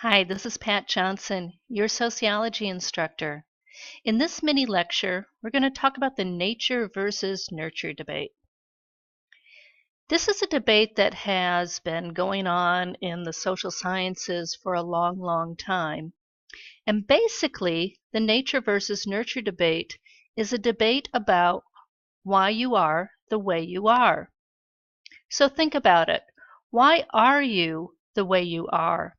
Hi, this is Pat Johnson, your sociology instructor. In this mini lecture, we're going to talk about the nature versus nurture debate. This is a debate that has been going on in the social sciences for a long, long time. And basically, the nature versus nurture debate is a debate about why you are the way you are. So think about it. Why are you the way you are?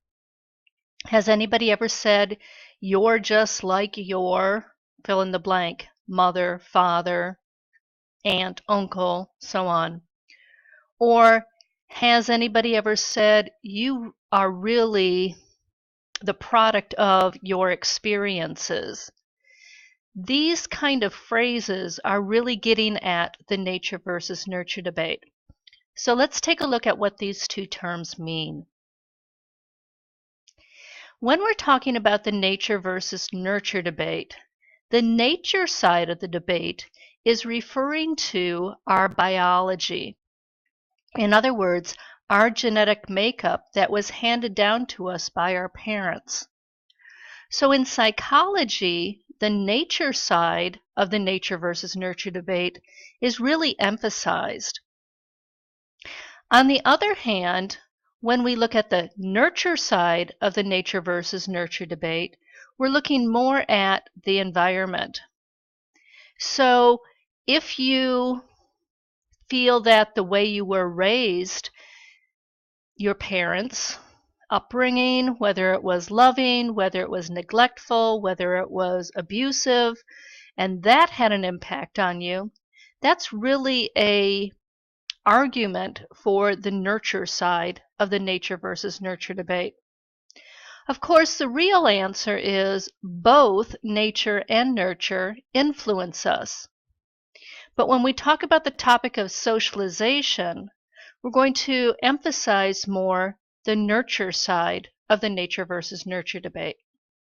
Has anybody ever said, you're just like your fill in the blank, mother, father, aunt, uncle, so on? Or has anybody ever said, you are really the product of your experiences? These kind of phrases are really getting at the nature versus nurture debate. So let's take a look at what these two terms mean. When we're talking about the nature versus nurture debate, the nature side of the debate is referring to our biology. In other words, our genetic makeup that was handed down to us by our parents. So in psychology, the nature side of the nature versus nurture debate is really emphasized. On the other hand, when we look at the nurture side of the nature versus nurture debate, we're looking more at the environment. So if you feel that the way you were raised, your parents' upbringing, whether it was loving, whether it was neglectful, whether it was abusive, and that had an impact on you, that's really a argument for the nurture side of the nature versus nurture debate. Of course, the real answer is both nature and nurture influence us. But when we talk about the topic of socialization, we're going to emphasize more the nurture side of the nature versus nurture debate.